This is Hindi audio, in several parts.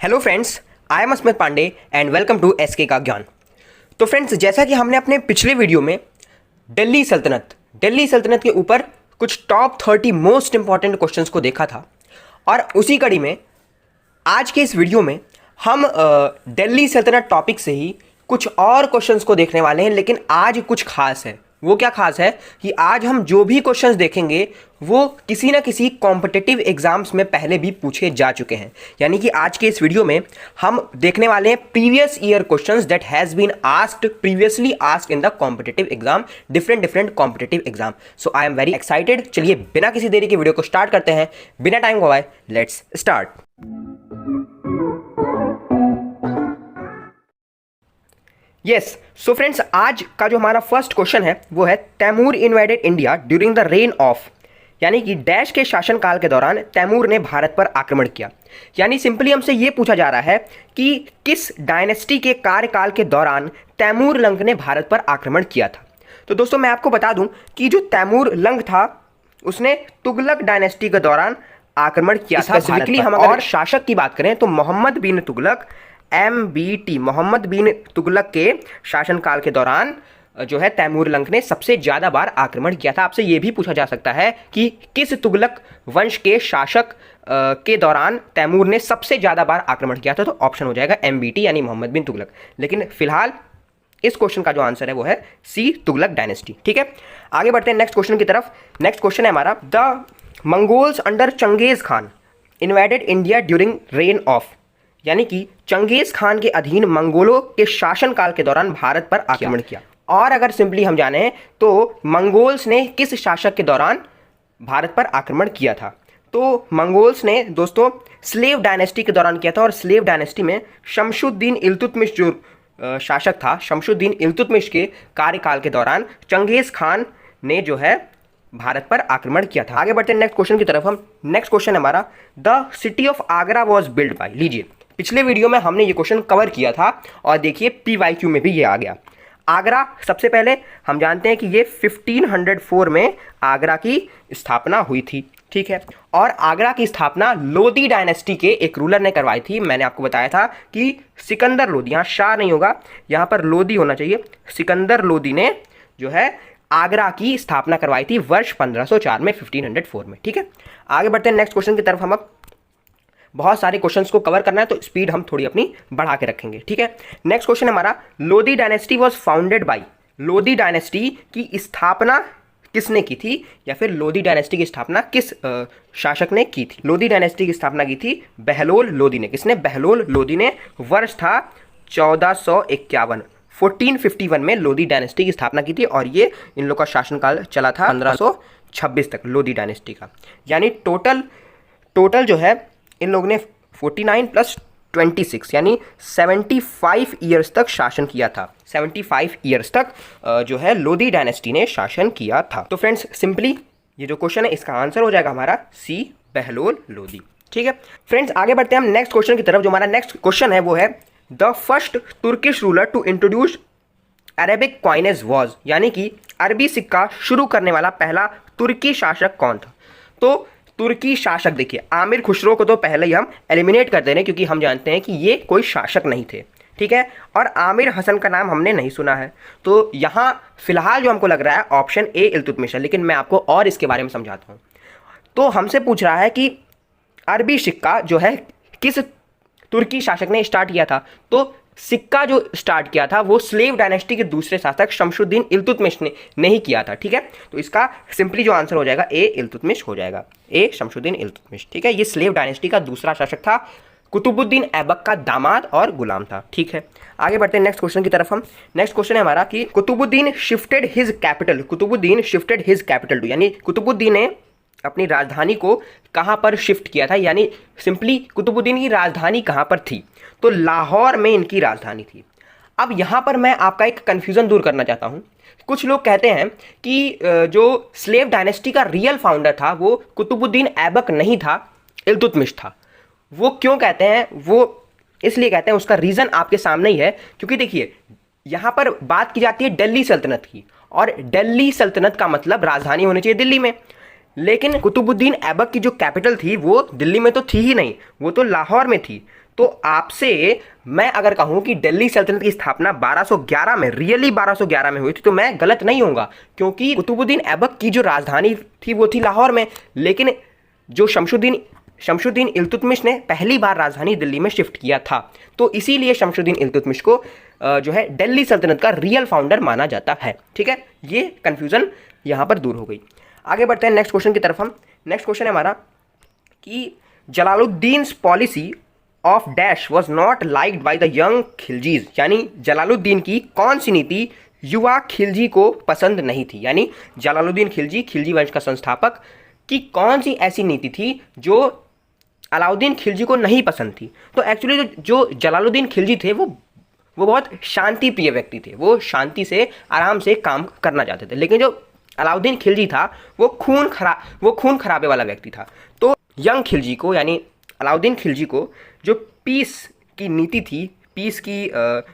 Hello friends, I am Asmit Pandey and welcome to SK का ज्ञान। तो फ्रेंड्स, जैसा कि हमने अपने पिछले वीडियो में दिल्ली सल्तनत के ऊपर कुछ टॉप 30 मोस्ट इंपॉर्टेंट क्वेश्चंस को देखा था, और उसी कड़ी में आज के इस वीडियो में हम दिल्ली सल्तनत टॉपिक से ही कुछ और क्वेश्चंस को देखने वाले हैं। लेकिन आज कुछ खास है। वो क्या खास है कि आज हम जो भी क्वेश्चंस देखेंगे वो किसी ना किसी कॉम्पिटिटिव एग्जाम्स में पहले भी पूछे जा चुके हैं। यानी कि आज के इस वीडियो में हम देखने वाले हैं previous year questions that has been previously asked in the competitive exam, different competitive exam. So I am very excited. चलिए बिना किसी देरी के वीडियो को स्टार्ट करते हैं, बिना टाइम गवाए let's start. Yes, so friends, आज का जो हमारा फर्स्ट क्वेश्चन है वो है Timur invaded India during the reign of, यानी कि डैश के शासनकाल के दौरान तैमूर ने भारत पर आक्रमण किया। यानी सिंपली हमसे ये पूछा जा रहा है कि किस डायनेस्टी के कार्यकाल के दौरान तैमूर लंग ने भारत पर आक्रमण किया था। तो दोस्तों, मैं आपको बता दूं कि जो तैमूर लंग था उसने तुगलक डायनेस्टी के दौरान आक्रमण किया था। स्पेसिफिकली हम अगर शासक की बात करें तो मोहम्मद बिन तुगलक, MBT, मोहम्मद बिन तुगलक के शासनकाल के दौरान जो है तैमूर लंग ने सबसे ज़्यादा बार आक्रमण किया था। आपसे ये भी पूछा जा सकता है कि किस तुगलक वंश के शासक के दौरान तैमूर ने सबसे ज़्यादा बार आक्रमण किया था, तो ऑप्शन हो जाएगा MBT यानी मोहम्मद बिन तुगलक। लेकिन फिलहाल इस क्वेश्चन का जो आंसर है वो है C, तुगलक डायनेस्टी। ठीक है, आगे बढ़ते हैं नेक्स्ट क्वेश्चन की तरफ। नेक्स्ट क्वेश्चन है हमारा, the Mongols under Genghis Khan invaded India during reign of, यानी कि चंगेज खान के अधीन मंगोलों के शासनकाल के दौरान भारत पर आक्रमण किया। और अगर सिंपली हम जाने तो मंगोल्स ने किस शासक के दौरान भारत पर आक्रमण किया था, तो मंगोल्स ने दोस्तों स्लेव डायनेस्टी के दौरान किया था। और स्लेव डायनेस्टी में शमशुद्दीन इल्तुतमिश जो शासक था, शमशुद्दीन इल्तुतमिश के कार्यकाल के दौरान चंगेज खान ने जो है भारत पर आक्रमण किया था। आगे बढ़ते हैं नेक्स्ट क्वेश्चन की तरफ। हम नेक्स्ट क्वेश्चन हमारा, the city of Agra was build by. लीजिए, पिछले वीडियो में हमने ये क्वेश्चन कवर किया था और देखिए PYQ में भी ये आ गया। आगरा, सबसे पहले हम जानते हैं कि ये 1504 में आगरा की स्थापना हुई थी। ठीक है, और आगरा की स्थापना लोदी डायनेस्टी के एक रूलर ने करवाई थी। मैंने आपको बताया था कि सिकंदर लोदी, यहाँ शाह नहीं होगा, यहाँ पर लोदी होना चाहिए। सिकंदर लोदी ने जो है आगरा की स्थापना करवाई थी वर्ष 1504 में, 1504 में। ठीक है, आगे बढ़ते हैं नेक्स्ट क्वेश्चन की तरफ। हम अब बहुत सारे क्वेश्चंस को कवर करना है तो स्पीड हम थोड़ी अपनी बढ़ा के रखेंगे। ठीक है, नेक्स्ट क्वेश्चन हमारा, Lodi dynasty was founded by. Lodi dynasty की स्थापना किसने की थी, या फिर लोदी डायनेस्टी की स्थापना किस शासक ने की थी? लोदी डायनेस्टी की स्थापना की थी बहलोल लोदी ने। किसने? बहलोल लोदी ने। वर्ष था 1451, 1451 में लोदी डायनेस्टी की स्थापना की थी, और ये इन लोग का शासनकाल चला था 1526 तक लोदी डायनेस्टी का। यानी टोटल जो है इन लोगों ने 49 + 26 यानी 75 ईयर्स तक शासन किया था। 75 ईयर्स तक जो है लोदी डायनेस्टी ने शासन किया था। तो फ्रेंड्स, सिंपली ये जो क्वेश्चन है इसका आंसर हो जाएगा हमारा C, बहलोल लोदी। ठीक है फ्रेंड्स, आगे बढ़ते हैं हम नेक्स्ट क्वेश्चन की तरफ। जो हमारा नेक्स्ट क्वेश्चन है वो है, the first Turkish ruler to introduce Arabic coinage was, यानी कि अरबी सिक्का शुरू करने वाला पहला तुर्की शासक कौन था? तो तुर्की शासक, देखिए आमिर खुसरो को तो पहले ही हम एलिमिनेट कर दे रहे हैं क्योंकि हम जानते हैं कि ये कोई शासक नहीं थे। ठीक है, और आमिर हसन का नाम हमने नहीं सुना है। तो यहाँ फिलहाल जो हमको लग रहा है ऑप्शन A, इल्तुतमिश है। लेकिन मैं आपको और इसके बारे में समझाता हूँ। तो हमसे पूछ रहा है कि अरबी सिक्का जो है किस तुर्की शासक ने स्टार्ट किया था, तो सिक्का जो स्टार्ट किया था वो स्लेव डायनेस्टी के दूसरे शासक शमशुद्दीन इल्तुतमिश ने नहीं किया था। ठीक है, तो इसका सिंपली जो आंसर हो जाएगा A, इल्तुतमिश हो जाएगा। A, शमशुद्दीन इल्तुतमिश। ठीक है, ये स्लेव डायनेस्टी का दूसरा शासक था, कुतुबुद्दीन ऐबक का दामाद और गुलाम था। ठीक है, आगे बढ़ते हैं नेक्स्ट क्वेश्चन की तरफ। हम नेक्स्ट क्वेश्चन है हमारा कि Qutbuddin shifted his capital to, यानी कुतुबुद्दीन ने अपनी राजधानी को कहाँ पर शिफ्ट किया था, यानी सिंपली कुतुबुद्दीन की राजधानी कहाँ पर थी? तो लाहौर में इनकी राजधानी थी। अब यहाँ पर मैं आपका एक कन्फ्यूज़न दूर करना चाहता हूँ। कुछ लोग कहते हैं कि जो स्लेव डायनेस्टी का रियल फाउंडर था वो कुतुबुद्दीन ऐबक नहीं था, इल्तुतमिश था। वो क्यों कहते हैं? वो इसलिए कहते हैं, उसका रीज़न आपके सामने ही है। क्योंकि देखिए, यहाँ पर बात की जाती है दिल्ली सल्तनत की, और दिल्ली सल्तनत का मतलब राजधानी होनी चाहिए दिल्ली में। लेकिन कुतुबुद्दीन ऐबक की जो कैपिटल थी वो दिल्ली में तो थी ही नहीं, वो तो लाहौर में थी। तो आपसे मैं अगर कहूं कि दिल्ली सल्तनत की स्थापना 1211 में, रियली 1211 में हुई थी, तो मैं गलत नहीं होऊंगा, क्योंकि कुतुबुद्दीन ऐबक की जो राजधानी थी वो थी लाहौर में। लेकिन जो शमशुद्दीन इल्तुतमिश ने पहली बार राजधानी दिल्ली में शिफ्ट किया था, तो इसीलिए शमशुद्दीन इल्तुतमिश को जो है दिल्ली सल्तनत का रियल फाउंडर माना जाता है। ठीक है, ये कंफ्यूजन यहाँ पर दूर हो गई। आगे बढ़ते हैं नेक्स्ट क्वेश्चन की तरफ हम। नेक्स्ट क्वेश्चन है हमारा कि Jalaluddin policy of dash was not liked by the young Khiljis, यानी जलालुद्दीन की कौन सी नीति युवा खिलजी को पसंद नहीं थी। यानी जलालुद्दीन खिलजी, खिलजी वंश का संस्थापक, की कौन सी ऐसी नीति थी जो अलाउद्दीन खिलजी को नहीं पसंद थी। तो एक्चुअली जो जलालुद्दीन खिलजी थे वो बहुत शांति प्रिय व्यक्ति थे, वो शांति से आराम से काम करना चाहते थे। लेकिन जो अलाउद्दीन खिलजी था वो खून खराबे वाला व्यक्ति था। तो यंग खिलजी को, यानी अलाउद्दीन खिलजी को जो पीस की नीति थी, पीस की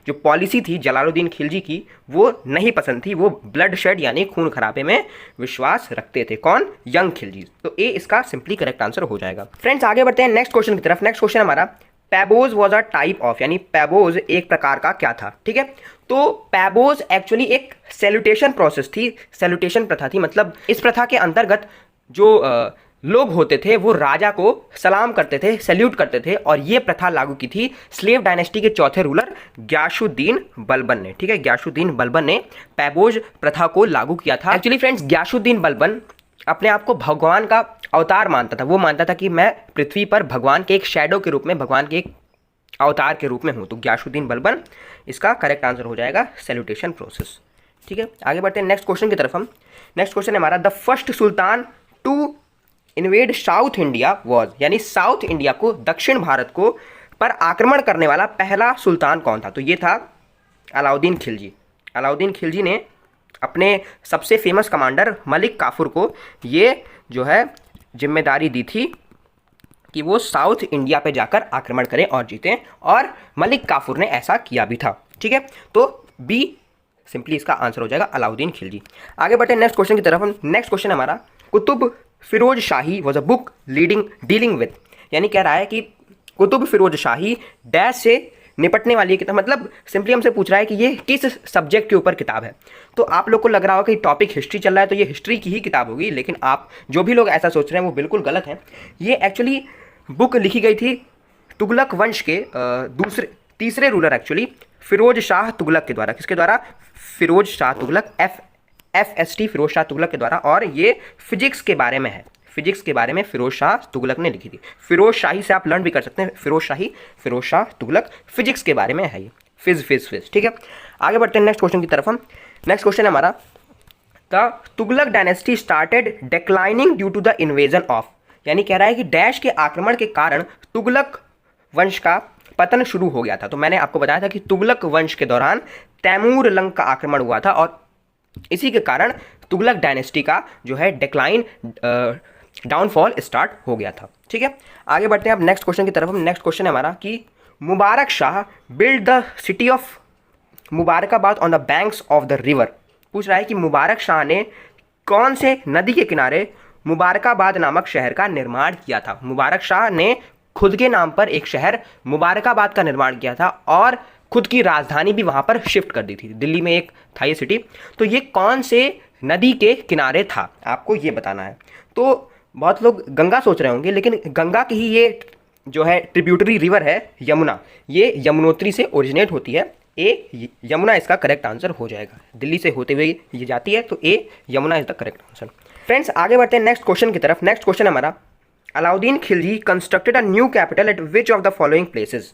जो पॉलिसी थी जलालुद्दीन खिलजी की, वो नहीं पसंद थी। वो ब्लड शेड यानी खून खराबे में विश्वास रखते थे। कौन? यंग खिलजी। तो ए इसका सिंपली करेक्ट आंसर हो जाएगा। फ्रेंड्स आगे बढ़ते हैं नेक्स्ट क्वेश्चन की तरफ। नेक्स्ट क्वेश्चन हमारा पैबोज वॉज अ टाइप ऑफ, यानी पैबोज एक प्रकार का क्या था। ठीक है, तो पैबोज एक्चुअली एक सैल्यूटेशन प्रोसेस थी, सैल्यूटेशन प्रथा थी। मतलब इस प्रथा के अंतर्गत जो लोग होते थे वो राजा को सलाम करते थे, सैल्यूट करते थे, और ये प्रथा लागू की थी स्लेव डायनेस्टी के चौथे रूलर ग्यासुद्दीन बलबन ने। ठीक है, ग्यासुद्दीन बलबन ने पैबोज प्रथा को लागू किया था। एक्चुअली फ्रेंड्स ग्यासुद्दीन बलबन अपने आप को भगवान का अवतार मानता था। वो मानता था कि मैं पृथ्वी पर भगवान के एक शैडो के रूप में, भगवान के एक अवतार के रूप में हूँ। तो ग्यासुद्दीन बलबन इसका करेक्ट आंसर हो जाएगा, सैल्यूटेशन प्रोसेस। ठीक है, आगे बढ़ते हैं नेक्स्ट क्वेश्चन की तरफ हम। नेक्स्ट क्वेश्चन है हमारा the first sultan to invade South India was, यानी साउथ इंडिया को, दक्षिण भारत को पर आक्रमण करने वाला पहला सुल्तान कौन था। तो ये था अलाउद्दीन खिलजी। अलाउद्दीन खिलजी ने अपने सबसे फेमस कमांडर मलिक काफूर को ये जो है जिम्मेदारी दी थी कि वो साउथ इंडिया पे जाकर आक्रमण करें और जीतें, और मलिक काफूर ने ऐसा किया भी था। ठीक है, तो बी सिंपली इसका आंसर हो जाएगा, अलाउद्दीन खिलजी। आगे बढ़ते हैं नेक्स्ट क्वेश्चन की तरफ हम। नेक्स्ट क्वेश्चन हमारा Qutub Firoz Shahi was a book dealing with, यानी कह रहा है कि कुतुब फिरोज शाही डैश से निपटने वाली किताब। मतलब सिंपली हमसे पूछ रहा है कि ये किस सब्जेक्ट के ऊपर किताब है। तो आप लोग को लग रहा होगा कि टॉपिक हिस्ट्री चल रहा है तो ये हिस्ट्री की ही किताब होगी, लेकिन आप जो भी लोग ऐसा सोच रहे हैं वो बिल्कुल गलत है। ये एक्चुअली बुक लिखी गई थी तुगलक वंश के तीसरे रूलर एक्चुअली फिरोज शाह तुगलक के द्वारा। किसके द्वारा? फिरोज शाह तुगलक, FST फिरोज शाह तुगलक के द्वारा। और ये फिजिक्स के बारे में है, फिजिक्स के बारे में फिरोज शाह तुगलक ने लिखी थी। फिरोज शाही से आप लर्न भी कर सकते हैं, फिरोज शाही, फिरोज शाह तुगलक, फिजिक्स के बारे में है ये, फिज। ठीक है, आगे बढ़ते हैं नेक्स्ट क्वेश्चन की तरफ हम। नेक्स्ट क्वेश्चन है हमारा the Tughlaq dynasty started declining due to the invasion of, यानी कह रहा है कि डैश के आक्रमण के कारण तुगलक वंश का पतन शुरू हो गया था। तो मैंने आपको बताया था कि तुगलक वंश के दौरान तैमूर लंग का आक्रमण हुआ था, और इसी के कारण तुगलक डायनेस्टी का जो है डिक्लाइन, डाउनफॉल स्टार्ट हो गया था। ठीक है, आगे बढ़ते हैं अब नेक्स्ट क्वेश्चन की तरफ हम। नेक्स्ट क्वेश्चन है हमारा कि Mubarak Shah build the city of Mubarakabad on the banks of the river. पूछ रहा है कि मुबारक शाह ने कौन से नदी के किनारे मुबारकाबाद नामक शहर का निर्माण किया था। मुबारक शाह ने खुद के नाम पर एक शहर मुबारकाबाद का निर्माण किया था, और खुद की राजधानी भी वहाँ पर शिफ्ट कर दी थी। दिल्ली में एक था ये सिटी। तो ये कौन से नदी के किनारे था, आपको ये बताना है। तो बहुत लोग गंगा सोच रहे होंगे, लेकिन गंगा की ही ये जो है ट्रिब्यूटरी रिवर है यमुना, ये यमुनोत्री से ओरिजिनेट होती है। ए यमुना इसका करेक्ट आंसर हो जाएगा। दिल्ली से होते हुए ये जाती है, तो A Yamuna is the correct answer. Friends आगे बढ़ते हैं नेक्स्ट क्वेश्चन की तरफ। नेक्स्ट क्वेश्चन हमारा Alauddin Khilji constructed a new capital eight which of the following places.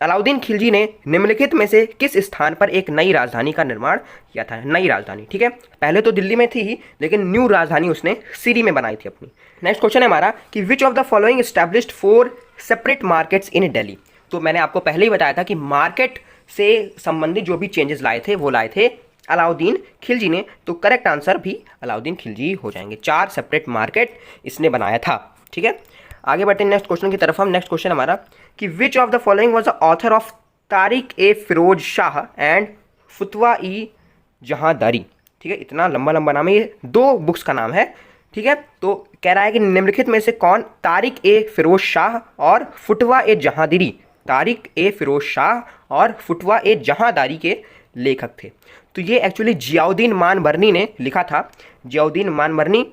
Alauddin Khilji ने निम्नलिखित में से किस स्थान पर एक नई राजधानी का निर्माण किया था। नई राजधानी, ठीक है, पहले तो दिल्ली में थी ही, लेकिन न्यू राजधानी उसने सिरी में बनाई थी अपनी। नेक्स्ट क्वेश्चन है हमारा कि which of the following established 4 separate markets in Delhi. तो मैंने आपको पहले ही बताया था कि मार्केट से संबंधित जो भी चेंजेस लाए थे वो लाए थे अलाउद्दीन खिलजी ने। तो करेक्ट आंसर भी अलाउद्दीन खिलजी हो जाएंगे। 4 सेपरेट मार्केट इसने बनाया था। ठीक है, आगे बढ़ते हैं नेक्स्ट क्वेश्चन की तरफ हम। नेक्स्ट क्वेश्चन हमारा कि which of the following was the author of Tarikh e Firoz Shah and Fatawa e जहांदारी। ठीक है, इतना लंबा नाम है, ये 2 बुक्स का नाम है ठीक है, तो कह रहा है कि निम्नलिखित में से कौन तारिक ए फिरोज शाह और फुटवा ए जहांदीरी, तारिक ए फिरोज शाह और फुटवा ए जहांदारी के लेखक थे। तो ये एक्चुअली जियाउद्दीन मानबरनी ने लिखा था। जियाउद्दीन मानबरनी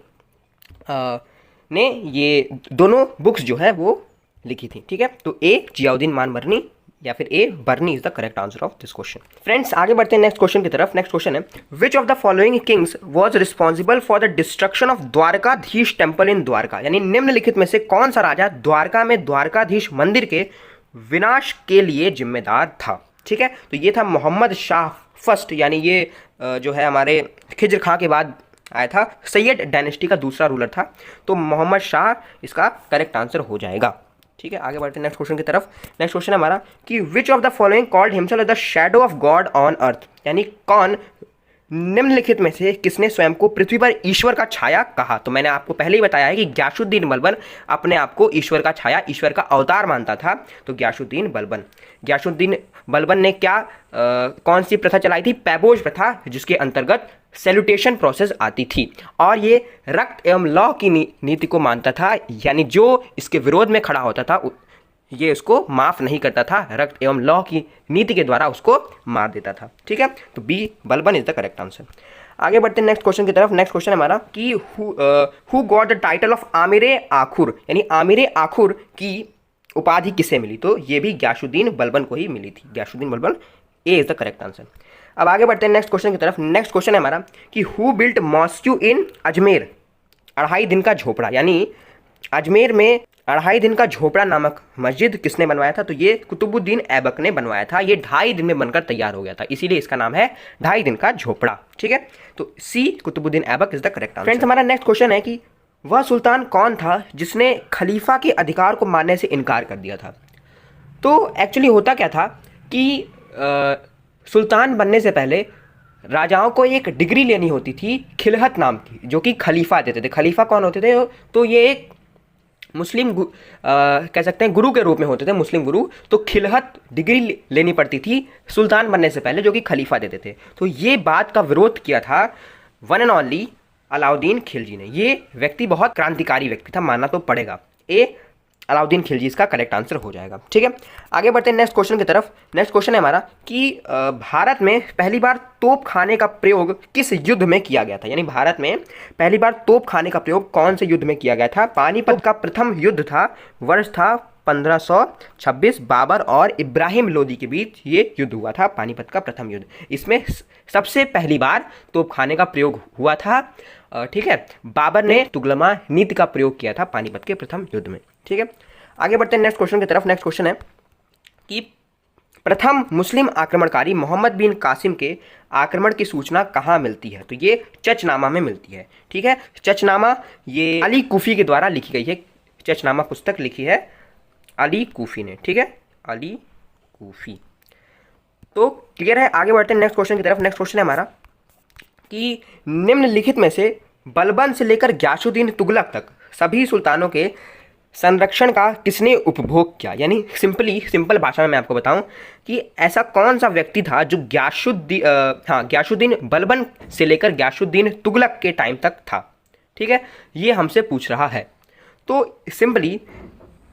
ने ये दोनों बुक्स जो है वो लिखी थी। ठीक है, तो ए जियाउद्दीन मानबरनी या फिर A Barni is the correct answer of this question. Friends आगे बढ़ते हैं नेक्स्ट क्वेश्चन की तरफ। नेक्स्ट क्वेश्चन है विच of the following Kings was responsible for the destruction of Dwarkadhish temple in Dwarka, यानी निम्नलिखित में से कौन सा राजा द्वारका में द्वारकाधीश मंदिर के विनाश के लिए जिम्मेदार था। ठीक है, तो ये था मोहम्मद शाह फर्स्ट, यानी ये जो है हमारे खिज्र खां के बाद आया था, सैयद डायनेस्टी का दूसरा रूलर था। तो मोहम्मद शाह इसका करेक्ट आंसर हो जाएगा। ठीक है, आगे बढ़ते हैं नेक्स्ट क्वेश्चन की तरफ। नेक्स्ट क्वेश्चन है हमारा कि which of the following called himself the shadow of God on earth, यानी कौन निम्नलिखित में से किसने स्वयं को पृथ्वी पर ईश्वर का छाया कहा। तो मैंने आपको पहले ही बताया है कि ग्यासुद्दीन बलबन अपने आप को ईश्वर का छाया, ईश्वर का अवतार मानता था। तो ग्यासुद्दीन बलबन ने क्या कौन सी प्रथा चलाई थी, पैबोज प्रथा, जिसके अंतर्गत सैल्यूटेशन प्रोसेस आती थी। और ये रक्त एवं लौ की नीति को मानता था, यानी जो इसके विरोध में खड़ा होता था ये उसको माफ नहीं करता था, रक्त एवं लौ की नीति के द्वारा उसको मार देता था। ठीक है, तो B Balban is the correct answer. आगे बढ़ते हैं नेक्स्ट क्वेश्चन की तरफ। नेक्स्ट क्वेश्चन है हमारा कि who got the title of Amir Akhur, यानी आमिर आखुर की उपाधि किसे मिली। तो ये भी ग्यासुद्दीन बलबन को ही मिली थी। ग्यासुद्दीन बलबन, ए इज द करेक्ट आंसर। अब आगे बढ़ते हैं नेक्स्ट क्वेश्चन की तरफ। नेक्स्ट क्वेश्चन है हमारा कि हु बिल्ट मॉस्क्यू इन अजमेर, 2.5 दिन का झोपड़ा, यानी अजमेर में 2.5 दिन का झोपड़ा नामक मस्जिद किसने बनवाया था। तो ये कुतुबुद्दीन ऐबक ने बनवाया था। ये 2.5 दिन में बनकर तैयार हो गया था, इसीलिए इसका नाम है 2.5 दिन का झोपड़ा। ठीक है, तो C Qutubuddin Aibak is the correct answer. Friends हमारा नेक्स्ट क्वेश्चन है कि वह सुल्तान कौन था जिसने खलीफा के अधिकार को मानने से इनकार कर दिया था। तो एक्चुअली होता क्या था कि सुल्तान बनने से पहले राजाओं को एक डिग्री लेनी होती थी खिलहत नाम की, जो कि खलीफा देते थे। खलीफा कौन होते थे, तो ये एक मुस्लिम कह सकते हैं गुरु के रूप में होते थे, मुस्लिम गुरु। तो खिलहत डिग्री लेनी पड़ती थी सुल्तान बनने से पहले, जो कि खलीफा देते थे। तो ये बात का विरोध किया था one and only Alauddin Khilji ने। ये व्यक्ति बहुत क्रांतिकारी व्यक्ति था, मानना तो पड़ेगा। ए अलाउद्दीन खिलजी इसका करेक्ट आंसर हो जाएगा। ठीक है, आगे बढ़ते हैं नेक्स्ट क्वेश्चन की तरफ। नेक्स्ट क्वेश्चन है हमारा कि भारत में पहली बार तोप खाने का प्रयोग किस युद्ध में किया गया था, यानी भारत में पहली बार तोप खाने का प्रयोग कौन से युद्ध में किया गया था। पानीपत का प्रथम युद्ध था, वर्ष था 1526, बाबर और इब्राहिम लोदी के बीच ये युद्ध हुआ था, पानीपत का प्रथम युद्ध। इसमें सबसे पहली बार तोप खाने का प्रयोग हुआ था। ठीक है, बाबर ने तुगलमा नीति का प्रयोग किया था पानीपत के प्रथम युद्ध में। ठीक है, आगे बढ़ते हैं नेक्स्ट क्वेश्चन की तरफ। नेक्स्ट क्वेश्चन है कि प्रथम मुस्लिम आक्रमणकारी मोहम्मद बिन कासिम के आक्रमण की सूचना कहाँ मिलती है। तो ये चचनामा में मिलती है। ठीक है, चचनामा ये अली कूफी के द्वारा लिखी गई है। चचनामा पुस्तक लिखी है अली कूफी ने। ठीक है, अली कूफी। तो क्लियर है, आगे बढ़ते हैं नेक्स्ट क्वेश्चन की तरफ। नेक्स्ट क्वेश्चन है हमारा कि निम्नलिखित में से बलबन से लेकर ग्यासुद्दीन तुगलक तक सभी सुल्तानों के संरक्षण का किसने उपभोग किया, यानी सिंपल भाषा में मैं आपको बताऊं कि ऐसा कौन सा व्यक्ति था जो ग्यासुद्दीन बलबन से लेकर ग्यासुद्दीन तुगलक के टाइम तक था। ठीक है, ये हमसे पूछ रहा है। तो सिंपली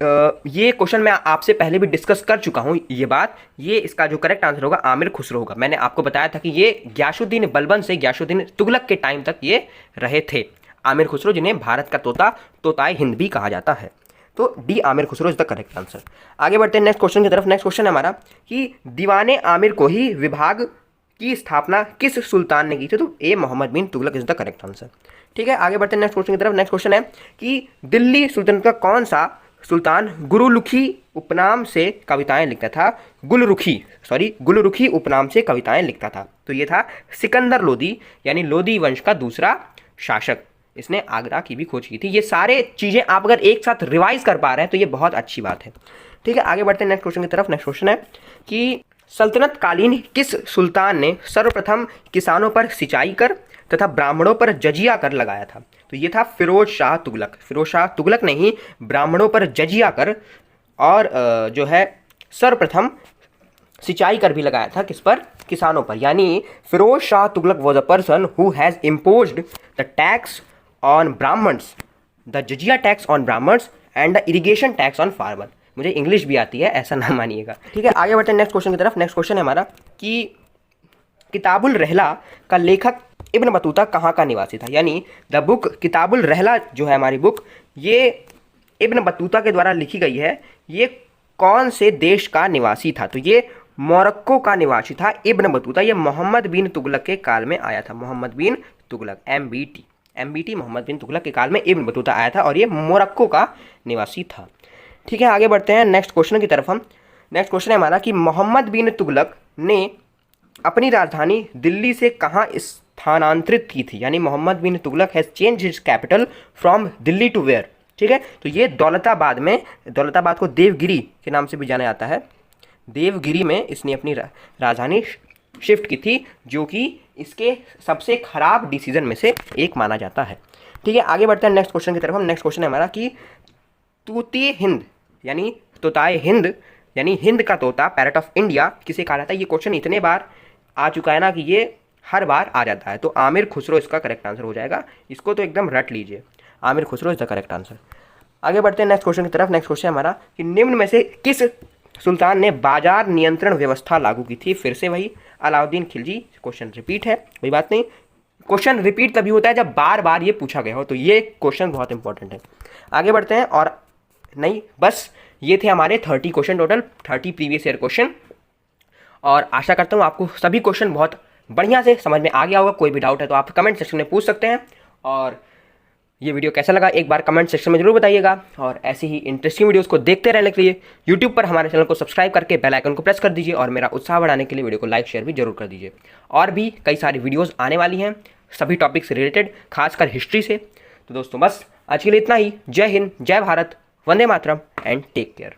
ये क्वेश्चन मैं आपसे पहले भी डिस्कस कर चुका हूँ ये बात। ये इसका जो करेक्ट आंसर होगा आमिर खुसरो होगा। मैंने आपको बताया था कि ये ग्यासुद्दीन बलबन से ग्यासुद्दीन तुगलक के टाइम तक ये रहे थे। आमिर खुसरो, जिन्हें भारत का तोताए हिंद भी कहा जाता है। तो D Aamir Khusro is the correct answer. आगे बढ़ते हैं नेक्स्ट क्वेश्चन की तरफ। नेक्स्ट क्वेश्चन है हमारा कि दीवाने आमिर को ही विभाग की स्थापना किस सुल्तान ने की थी। तो A Mohammad bin Tughlaq is the correct answer. ठीक है, आगे बढ़ते हैं नेक्स्ट क्वेश्चन की तरफ। नेक्स्ट क्वेश्चन है कि दिल्ली सुल्तानत का कौन सा सुल्तान गुलरुखी उपनाम से कविताएं लिखता था। गुलरुखी उपनाम से कविताएं लिखता था। तो ये था सिकंदर लोदी, यानी लोदी वंश का दूसरा शासक। इसने आगरा की भी खोज की थी। ये सारे चीज़ें आप अगर एक साथ रिवाइज कर पा रहे हैं तो ये बहुत अच्छी बात है। ठीक है, आगे बढ़ते हैं नेक्स्ट क्वेश्चन की तरफ। नेक्स्ट क्वेश्चन है कि सल्तनत कालीन किस सुल्तान ने सर्वप्रथम किसानों पर सिंचाई कर तथा ब्राह्मणों पर जजिया कर लगाया था। तो ये था फिरोज शाह तुगलक ने ही ब्राह्मणों पर जजिया कर और जो है सर्वप्रथम सिंचाई कर भी लगाया था। किस पर, किसानों पर। यानी Firoz Shah Tughlaq was a person who has imposed the tax on Brahmins, the jizya tax on Brahmins and the irrigation tax on farmer. मुझे इंग्लिश भी आती है, ऐसा ना मानिएगा। ठीक है, आगे बढ़ते हैं नेक्स्ट क्वेश्चन की तरफ। नेक्स्ट क्वेश्चन है हमारा कि किताबुल रहला का लेखक इब्न बतूता कहाँ का निवासी था। यानी द बुक किताबुल रहला जो है हमारी बुक, ये इब्न बतूता के द्वारा लिखी गई है। ये कौन से देश का निवासी था? तो ये मोरक्को का निवासी था इब्न बतूता। ये मोहम्मद बिन तुगलक के काल में आया था। मोहम्मद बिन तुगलक, MBT मोहम्मद बिन तुगलक के काल में इब्न बतूता आया था और ये मोरक्को का निवासी था। ठीक है, आगे बढ़ते हैं नेक्स्ट क्वेश्चन की तरफ हम। नेक्स्ट क्वेश्चन है हमारा कि मोहम्मद बिन तुगलक ने अपनी राजधानी दिल्ली से कहाँ स्थानांतरित की थी। यानी Mohammad bin Tughlaq has change his capital from Delhi to where. ठीक है, तो ये दौलताबाद में, दौलताबाद को देवगिरी के नाम से भी जाना जाता है, देवगिरी में इसने अपनी राजधानी शिफ्ट की थी, जो कि इसके सबसे खराब डिसीजन में से एक माना जाता है। ठीक है, आगे बढ़ते हैं नेक्स्ट क्वेश्चन की तरफ हम। नेक्स्ट क्वेश्चन है हमारा कि तूती हिंद यानी तोताए हिंद यानी हिंद का तोता, पैरट ऑफ इंडिया किसे कहा जाता है। ये क्वेश्चन इतने बार आ चुका है ना कि ये हर बार आ जाता है। तो आमिर खुसरो इसका करेक्ट आंसर हो जाएगा। इसको तो एकदम रट लीजिए, Aamir Khusro is the correct answer. आगे बढ़ते हैं नेक्स्ट क्वेश्चन की तरफ। नेक्स्ट क्वेश्चन हमारा कि निम्न में से किस सुल्तान ने बाजार नियंत्रण व्यवस्था लागू की थी। फिर से वही अलाउद्दीन खिलजी। क्वेश्चन रिपीट है, कोई बात नहीं। क्वेश्चन रिपीट तभी होता है जब बार बार ये पूछा गया हो, तो ये क्वेश्चन बहुत इंपॉर्टेंट है। आगे बढ़ते हैं। और नहीं, बस ये थे हमारे 30 question total, 30 previous year question. और आशा करता हूँ आपको सभी क्वेश्चन बहुत बढ़िया से समझ में आ गया होगा। कोई भी डाउट है तो आप कमेंट सेक्शन में पूछ सकते हैं। और ये वीडियो कैसा लगा एक बार कमेंट सेक्शन में जरूर बताइएगा। और ऐसी ही इंटरेस्टिंग वीडियोस को देखते रहने के लिए यूट्यूब पर हमारे चैनल को सब्सक्राइब करके बेल आइकन को प्रेस कर दीजिए। और मेरा उत्साह बढ़ाने के लिए वीडियो को लाइक शेयर भी जरूर कर दीजिए। और भी कई सारी वीडियोज़ आने वाली हैं सभी टॉपिक से रिलेटेड, खासकर हिस्ट्री से। तो दोस्तों बस आज के लिए इतना ही। जय हिंद, जय Bharat, Vande Mataram and take care.